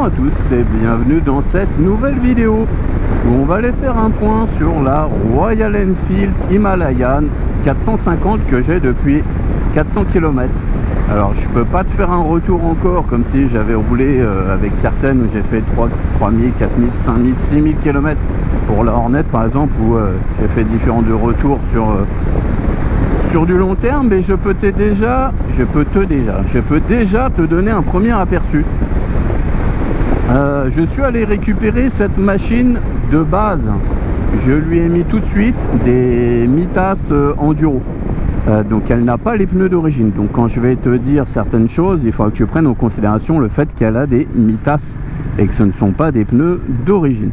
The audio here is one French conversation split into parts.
Bonjour à tous et bienvenue dans cette nouvelle vidéo où on va aller faire un point sur la Royal Enfield Himalayan 450 que j'ai depuis 400 km. Alors je peux pas te faire un retour encore comme si j'avais roulé avec certaines où j'ai fait 3000, 4000, 5000, 6000 km pour la Hornet par exemple, où j'ai fait différents de retours sur du long terme, mais je peux déjà te donner un premier aperçu. Je suis allé récupérer cette machine de base. Je lui ai mis tout de suite des Mitas Enduro. Donc elle n'a pas les pneus d'origine. Donc quand je vais te dire certaines choses, il faudra que tu prennes en considération le fait qu'elle a des Mitas et que ce ne sont pas des pneus d'origine.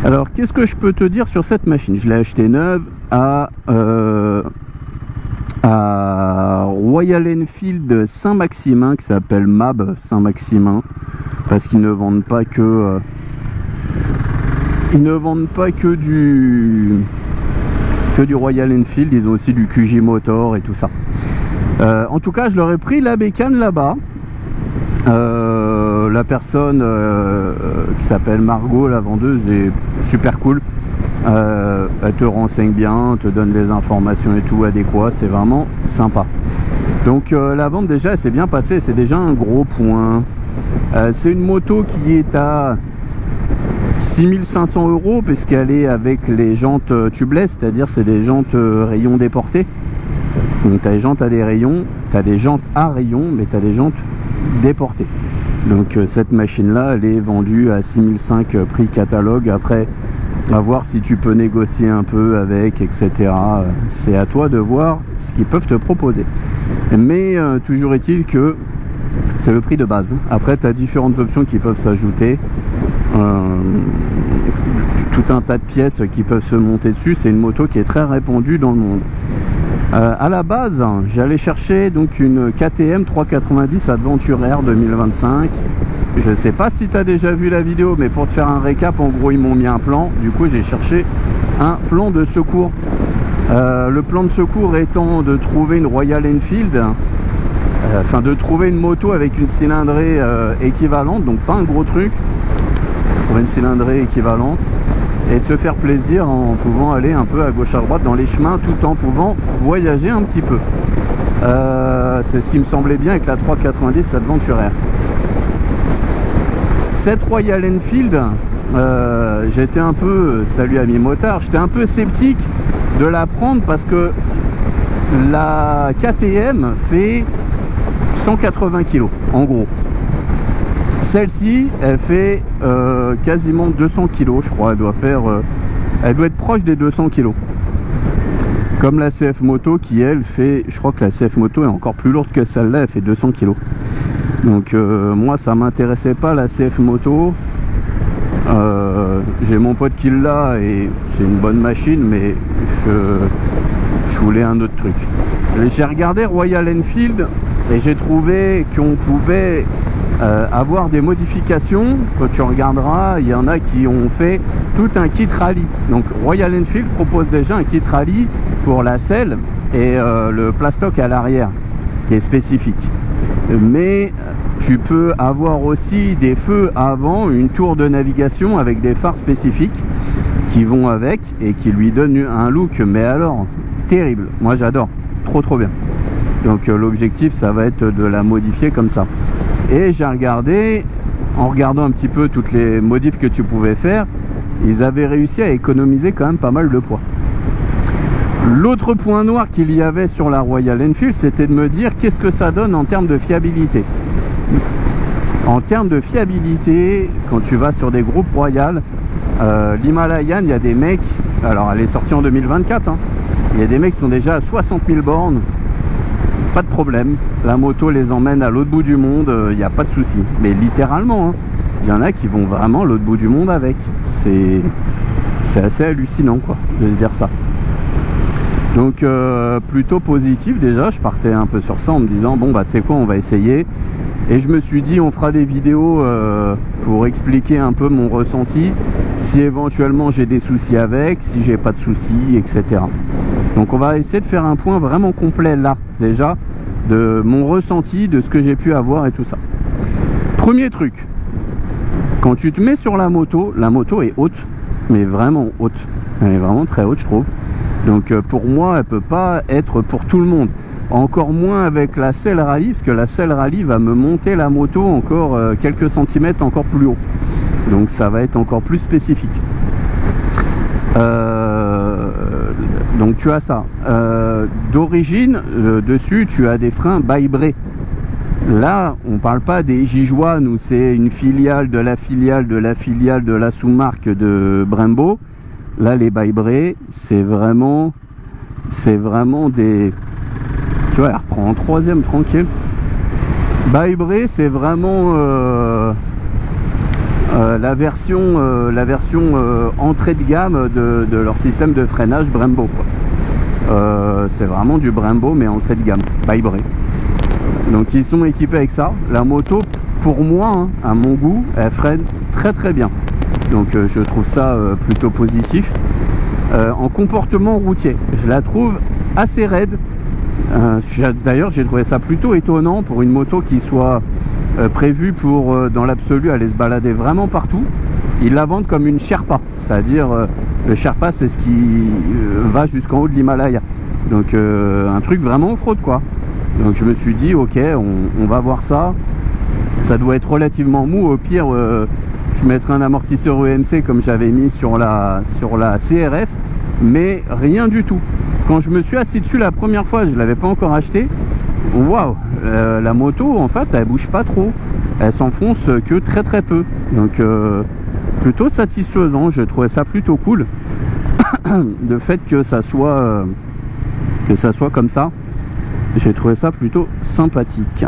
Alors qu'est-ce que je peux te dire sur cette machine? Je l'ai achetée neuve à Royal Enfield Saint-Maximin, qui s'appelle MAB Saint-Maximin, parce qu'ils ne vendent pas que du Royal Enfield, ils ont aussi du QJ Motor et tout ça. En tout cas, je leur ai pris la bécane là-bas. La personne qui s'appelle Margot, la vendeuse, est super cool. Elle te renseigne bien, te donne des informations et tout adéquat, c'est vraiment sympa. Donc la vente déjà s'est bien passée, c'est déjà un gros point. C'est une moto qui est à 6500 € puisqu'elle est avec les jantes tubeless, c'est-à-dire c'est des jantes rayons déportés. Donc tu as des jantes à des rayons, tu as des jantes à rayons, mais tu as des jantes déportées. Donc cette machine là elle est vendue à 6500 prix catalogue. Après à voir si tu peux négocier un peu avec, etc. C'est à toi de voir ce qu'ils peuvent te proposer. Mais toujours est-il que c'est le prix de base. Après, tu as différentes options qui peuvent s'ajouter. Tout un tas de pièces qui peuvent se monter dessus. C'est une moto qui est très répandue dans le monde. À la base, j'allais chercher donc une KTM 390 Adventure R 2025. Je sais pas si tu as déjà vu la vidéo, mais pour te faire un récap, en gros ils m'ont mis un plan. Du coup j'ai cherché un plan de secours. Le plan de secours étant de trouver une Royal Enfield, enfin de trouver une moto avec une cylindrée équivalente, donc pas un gros truc, pour une cylindrée équivalente, et de se faire plaisir en pouvant aller un peu à gauche à droite dans les chemins tout en pouvant voyager un petit peu. C'est ce qui me semblait bien avec la 390 Adventure R. Cette Royal Enfield, j'étais un peu, salut ami motard, j'étais un peu sceptique de la prendre parce que la KTM fait 180 kg en gros. Celle-ci, elle fait quasiment 200 kg, je crois. Elle doit être proche des 200 kg. Comme la CF Moto qui, elle, fait... Je crois que la CF Moto est encore plus lourde que celle-là, elle fait 200 kg. Donc moi, ça m'intéressait pas la CF Moto. J'ai mon pote qui l'a et c'est une bonne machine, mais je voulais un autre truc. J'ai regardé Royal Enfield et j'ai trouvé qu'on pouvait... avoir des modifications. Quand tu regarderas, il y en a qui ont fait tout un kit rallye. Donc Royal Enfield propose déjà un kit rallye pour la selle et le plastoc à l'arrière qui est spécifique. Mais tu peux avoir aussi des feux avant, une tour de navigation avec des phares spécifiques qui vont avec et qui lui donnent un look, mais alors terrible. Moi j'adore, trop bien. Donc l'objectif ça va être de la modifier comme ça. Et j'ai regardé, en regardant un petit peu toutes les modifs que tu pouvais faire, ils avaient réussi à économiser quand même pas mal de poids. L'autre point noir qu'il y avait sur la Royal Enfield, c'était de me dire qu'est-ce que ça donne en termes de fiabilité. En termes de fiabilité, quand tu vas sur des groupes Royal, l'Himalayan, il y a des mecs, alors elle est sortie en 2024, hein, il y a des mecs qui sont déjà à 60 000 bornes. Pas de problème, la moto les emmène à l'autre bout du monde, il n'y a pas de souci. Mais littéralement, hein, il y en a qui vont vraiment à l'autre bout du monde avec. C'est assez hallucinant quoi, de se dire ça. Donc plutôt positif déjà, je partais un peu sur ça en me disant bon bah tu sais quoi, on va essayer. Et je me suis dit on fera des vidéos pour expliquer un peu mon ressenti, si éventuellement j'ai des soucis avec, si j'ai pas de soucis, etc. Donc on va essayer de faire un point vraiment complet là, déjà, de mon ressenti, de ce que j'ai pu avoir et tout ça. Premier truc, Quand tu te mets sur la moto est haute, mais vraiment haute. Elle est vraiment très haute, je trouve. Donc pour moi, elle peut pas être pour tout le monde. Encore moins avec la selle rallye, parce que la selle rallye va me monter la moto encore quelques centimètres encore plus haut. Donc ça va être encore plus spécifique. Donc tu as ça. D'origine, dessus, tu as des freins By-Bray. Là, on parle pas des Jijuan où c'est une filiale de la filiale de la filiale de la sous-marque de Brembo. Là, les By-Bray, c'est vraiment des... Tu vois, elle reprend en troisième tranquille. By-Bray, c'est vraiment la version entrée de gamme de leur système de freinage Brembo, quoi. C'est vraiment du Brembo mais entrée de gamme, By-Bray. Donc ils sont équipés avec ça. La moto, pour moi, hein, à mon goût, elle freine très très bien. Donc je trouve ça plutôt positif. En comportement routier, je la trouve assez raide. D'ailleurs, j'ai trouvé ça plutôt étonnant pour une moto qui soit prévue pour, dans l'absolu, aller se balader vraiment partout. Ils la vendent comme une Sherpa, c'est-à-dire le Sherpa, c'est ce qui va jusqu'en haut de l'Himalaya. Donc un truc vraiment off-road, quoi. Donc je me suis dit, ok, on va voir ça. Ça doit être relativement mou. Au pire, je mettrai un amortisseur EMC comme j'avais mis sur la CRF, mais rien du tout. Quand je me suis assis dessus la première fois, je ne l'avais pas encore acheté. Waouh, la moto, en fait, elle bouge pas trop. Elle s'enfonce que très très peu. Donc plutôt satisfaisant. Je trouvais ça plutôt cool. Le fait que ça soit comme ça. J'ai trouvé ça plutôt sympathique.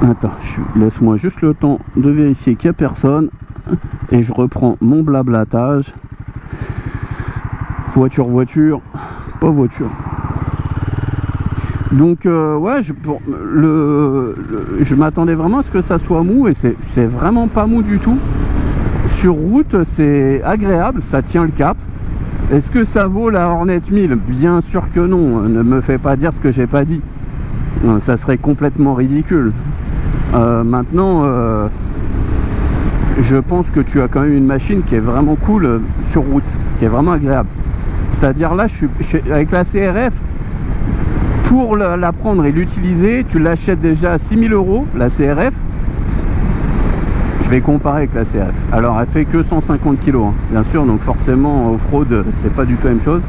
Attends, laisse-moi juste le temps de vérifier qu'il n'y a personne. Et je reprends mon blablatage. Voiture, pas voiture. Donc ouais, je m'attendais vraiment à ce que ça soit mou et c'est vraiment pas mou du tout. Sur route, c'est agréable, ça tient le cap. Est-ce que ça vaut la Hornet 1000? Bien sûr que non, ne me fais pas dire ce que j'ai pas dit. Ça serait complètement ridicule. Maintenant, je pense que tu as quand même une machine qui est vraiment cool sur route, qui est vraiment agréable. C'est-à-dire là, avec la CRF, pour la prendre et l'utiliser, tu l'achètes déjà à 6 000 €, la CRF. Je vais comparer avec la CRF. Alors, elle fait que 150 kg, hein, bien sûr, donc forcément, off-road, c'est pas du tout la même chose.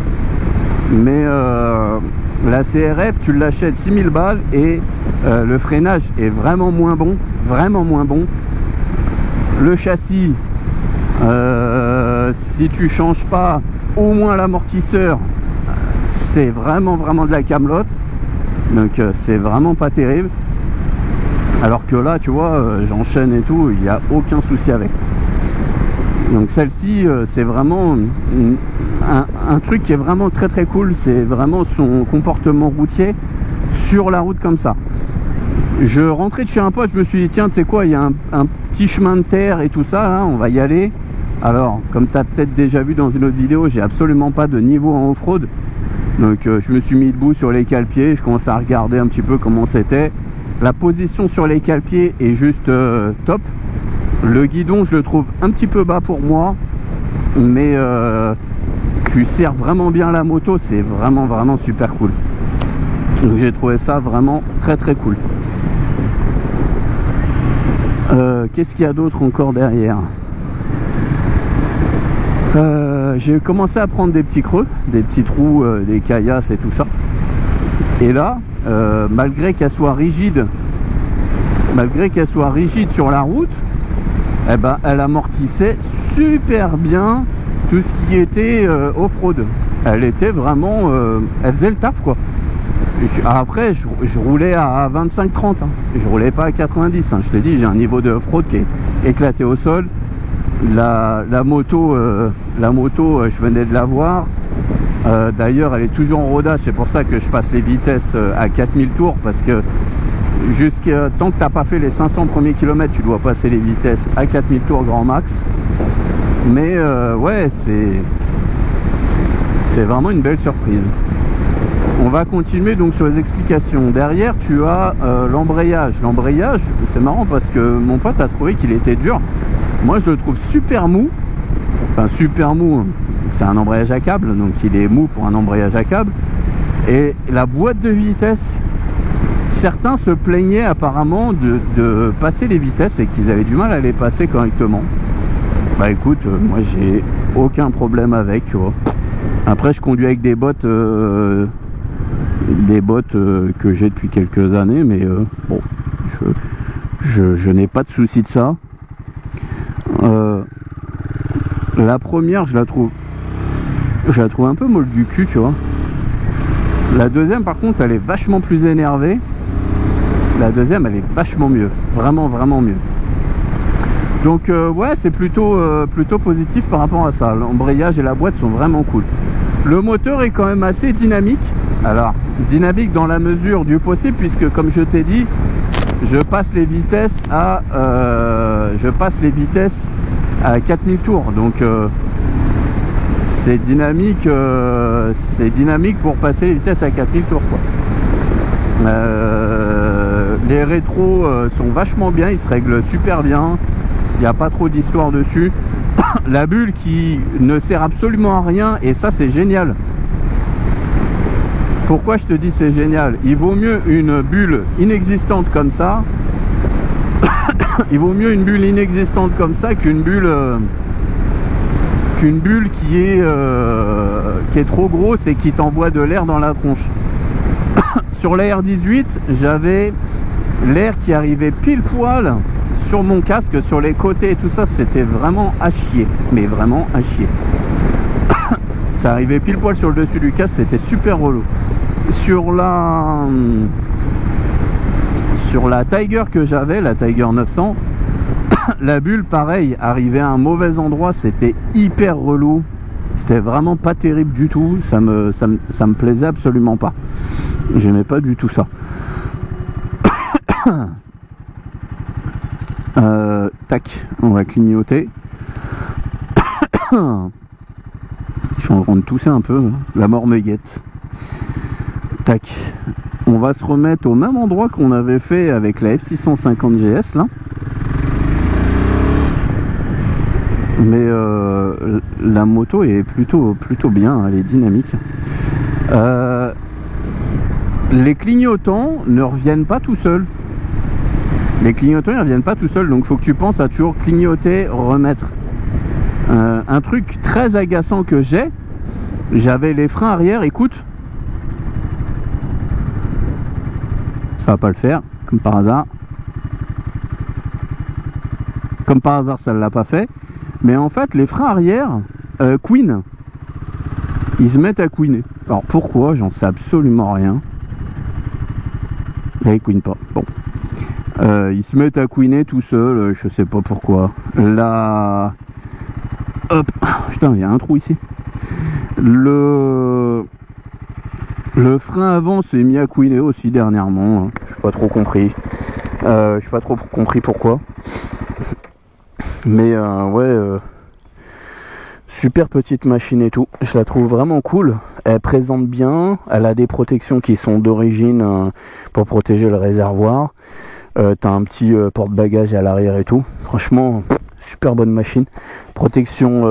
Mais la CRF, tu l'achètes 6 000 balles et le freinage est vraiment moins bon, Le châssis, si tu changes pas au moins l'amortisseur, c'est vraiment de la camelote. Donc c'est vraiment pas terrible. Alors que là, tu vois, j'enchaîne et tout, il n'y a aucun souci avec. Donc celle-ci, c'est vraiment un truc qui est vraiment très très cool. C'est vraiment son comportement routier sur la route comme ça. Je rentrais de chez un pote, je me suis dit, tiens, tu sais quoi, il y a un petit chemin de terre et tout ça, là, on va y aller. Alors, comme tu as peut-être déjà vu dans une autre vidéo, j'ai absolument pas de niveau en off-road. Donc je me suis mis debout sur les cale-pieds, je commençais à regarder un petit peu comment c'était. La position sur les cale-pieds est juste top. Le guidon, je le trouve un petit peu bas pour moi, mais tu sers vraiment bien la moto, c'est vraiment super cool. Donc j'ai trouvé ça vraiment très cool. Qu'est-ce qu'il y a d'autre encore derrière? J'ai commencé à prendre des petits creux, des petits trous, des caillasses et tout ça. Et là, malgré qu'elle soit rigide sur la route, eh ben, elle amortissait super bien tout ce qui était off-road. Elle était vraiment, elle faisait le taf, quoi. Après, je roulais à 25-30, hein. Je roulais pas à 90, hein. Je te dis, j'ai un niveau de off-road qui est éclaté au sol. La moto, je venais de la voir. D'ailleurs, elle est toujours en rodage. C'est pour ça que je passe les vitesses à 4000 tours, parce que tant que tu n'as pas fait les 500 premiers kilomètres, tu dois passer les vitesses à 4000 tours grand max. Mais ouais, c'est vraiment une belle surprise. On va continuer donc sur les explications. Derrière, tu as l'embrayage. L'embrayage, c'est marrant parce que mon pote a trouvé qu'il était dur. Moi, je le trouve super mou. Enfin, super mou. C'est un embrayage à câble, donc il est mou pour un embrayage à câble. Et la boîte de vitesse, certains se plaignaient apparemment de passer les vitesses et qu'ils avaient du mal à les passer correctement. Bah écoute, moi j'ai aucun problème avec, tu vois. Après, je conduis avec des bottes que j'ai depuis quelques années, mais bon, je n'ai pas de souci de ça. La première, je la trouve un peu molle du cul, tu vois. La deuxième, par contre, elle est vachement plus énervée. La deuxième, elle est vachement mieux, vraiment mieux. Donc ouais, c'est plutôt positif par rapport à ça. L'embrayage et la boîte sont vraiment cool. Le moteur est quand même assez dynamique. Alors, dynamique dans la mesure du possible, puisque comme je t'ai dit, je passe les vitesses à 4000 tours. Donc c'est dynamique pour passer les vitesses à 4000 tours, quoi. Les rétros sont vachement bien, ils se règlent super bien. Il n'y a pas trop d'histoire dessus. La bulle qui ne sert absolument à rien, et ça c'est génial. Pourquoi je te dis c'est génial? Il vaut mieux une bulle inexistante comme ça. Il vaut mieux une bulle inexistante comme ça qu'une bulle qui est trop grosse et qui t'envoie de l'air dans la tronche. Sur la R18, j'avais l'air qui arrivait pile poil sur mon casque, sur les côtés et tout ça, c'était vraiment à chier, mais vraiment à chier. Ça arrivait pile poil sur le dessus du casque, c'était super relou. Sur la Tiger que j'avais, la Tiger 900, la bulle pareil, arrivait à un mauvais endroit, c'était hyper relou. C'était vraiment pas terrible du tout, ça me plaisait absolument pas. J'aimais pas du tout ça. Tac, on va clignoter. Je suis en train de tousser un peu, la mormeillette. Tac, on va se remettre au même endroit qu'on avait fait avec la F650 GS là. Mais la moto est plutôt bien, elle est dynamique. Les clignotants ne reviennent pas tout seuls. Les clignotants, ils ne reviennent pas tout seuls, donc il faut que tu penses à toujours clignoter, remettre. Un truc très agaçant que j'avais les freins arrière, écoute. Ça va pas le faire, comme par hasard. Comme par hasard, ça ne l'a pas fait. Mais en fait, les freins arrière, couinent. Ils se mettent à couiner. Alors pourquoi? J'en sais absolument rien. Là, ils couinent pas. Bon. Ils se mettent à couiner tout seuls, je sais pas pourquoi. Là... Hop. Putain, il y a un trou ici. Le frein avant s'est mis à couiner aussi dernièrement. Je n'ai pas trop compris. Pourquoi. Mais ouais, super petite machine et tout. Je la trouve vraiment cool. Elle présente bien. Elle a des protections qui sont d'origine pour protéger le réservoir. T'as un petit porte-bagages à l'arrière et tout. Franchement, super bonne machine. Protection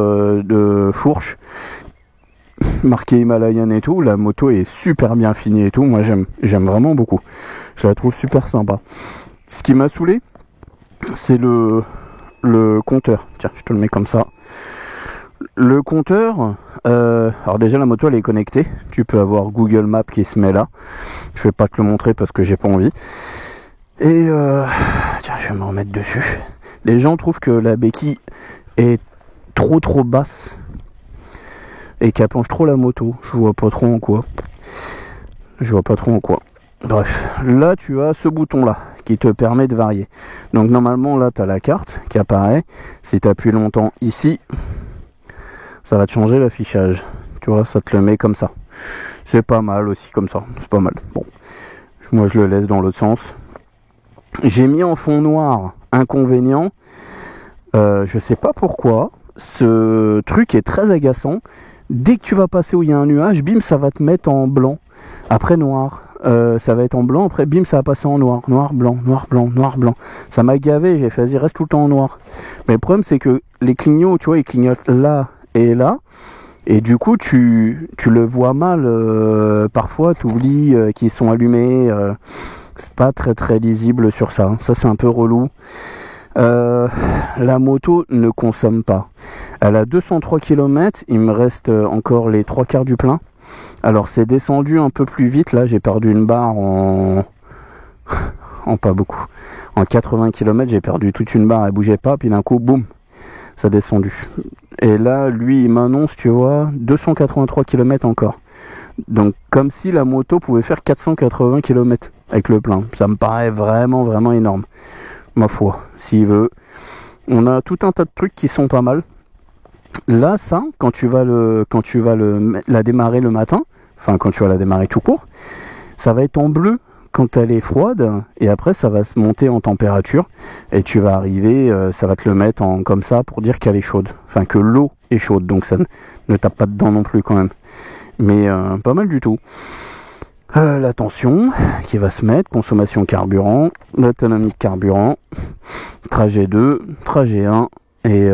de fourche. Marqué Himalayan et tout. La moto est super bien finie et tout. Moi, j'aime vraiment beaucoup. Je la trouve super sympa. Ce qui m'a saoulé, c'est le compteur. Tiens, je te le mets comme ça. Le compteur, alors déjà la moto elle est connectée. Tu peux avoir Google Maps qui se met là. Je vais pas te le montrer parce que j'ai pas envie. Et tiens, je vais me remettre dessus. Les gens trouvent que la béquille est trop basse et qu'elle penche trop la moto. Je vois pas trop en quoi. Bref, là tu as ce bouton là qui te permet de varier. Donc normalement là tu as la carte qui apparaît. Si tu appuies longtemps ici, ça va te changer l'affichage. Tu vois, ça te le met comme ça. C'est pas mal aussi comme ça. C'est pas mal. Bon, moi je le laisse dans l'autre sens. J'ai mis en fond noir. Inconvénient, je sais pas pourquoi, ce truc est très agaçant. Dès que tu vas passer où il y a un nuage, bim, ça va te mettre en blanc. après noir, ça va être en blanc, après bim ça va passer en noir, noir, blanc, noir, blanc, noir, blanc. Ça m'a gavé, j'ai fait vas-y reste tout le temps en noir. Mais le problème c'est que les clignots, tu vois, ils clignotent là et là. Et du coup, tu le vois mal, parfois, tu oublies qu'ils sont allumés. C'est pas très très lisible sur ça. Ça, c'est un peu relou. La moto ne consomme pas. Elle a 203 km, il me reste encore les 3/4 du plein. Alors, c'est descendu un peu plus vite. Là, j'ai perdu une barre en pas beaucoup. En 80 km, j'ai perdu toute une barre, elle bougeait pas, puis d'un coup, boum, ça a descendu. Et là, lui, il m'annonce, tu vois, 283 km encore. Donc, comme si la moto pouvait faire 480 km avec le plein. Ça me paraît vraiment, vraiment énorme. Ma foi, s'il veut. On a tout un tas de trucs qui sont pas mal. Là, ça, quand tu vas la démarrer le matin, enfin, quand tu vas la démarrer tout court, ça va être en bleu quand elle est froide, et après ça va se monter en température, et tu vas arriver, ça va te le mettre en comme ça pour dire qu'elle est chaude, enfin que l'eau est chaude, donc ça ne tape pas dedans non plus quand même, mais pas mal du tout. La tension qui va se mettre, consommation carburant, l'autonomie de carburant, trajet 2, trajet 1, et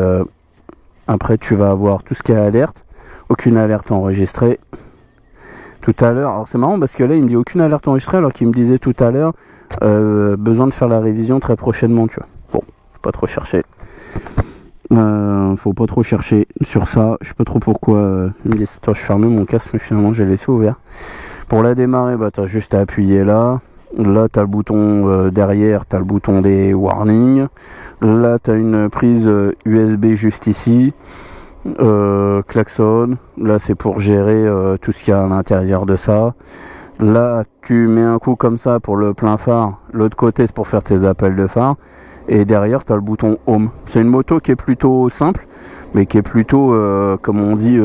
après tu vas avoir tout ce qui est alerte, aucune alerte enregistrée. Tout à l'heure, alors c'est marrant parce que là il me dit aucune alerte enregistrée alors qu'il me disait tout à l'heure besoin de faire la révision très prochainement, tu vois. Bon, faut pas trop chercher. Faut pas trop chercher sur ça. Je sais pas trop pourquoi. Il me dit attends, je fermais mon casque mais finalement j'ai laissé ouvert. Pour la démarrer, bah t'as juste à appuyer là. Là t'as le bouton derrière, t'as le bouton des warnings. Là t'as une prise USB juste ici. Klaxon, là c'est pour gérer tout ce qu'il y a à l'intérieur de ça. Là tu mets un coup comme ça pour le plein phare, l'autre côté c'est pour faire tes appels de phare, et derrière tu as le bouton home. C'est une moto qui est plutôt simple, mais qui est plutôt comme on dit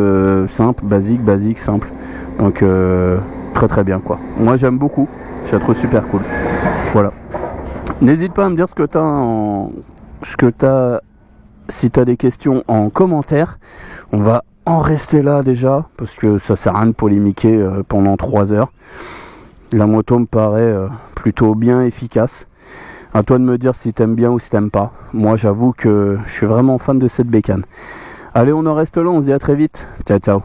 simple, basique, simple, donc très très bien quoi. Moi j'aime beaucoup, je la trouve super cool. Voilà, n'hésite pas à me dire ce que t'as si tu as des questions en commentaire. On va en rester là déjà, parce que ça sert à rien de polémiquer pendant 3 heures. La moto me paraît plutôt bien efficace. À toi de me dire si t'aimes bien ou si t'aimes pas. Moi j'avoue que je suis vraiment fan de cette bécane. Allez, on en reste là, on se dit à très vite. Ciao ciao.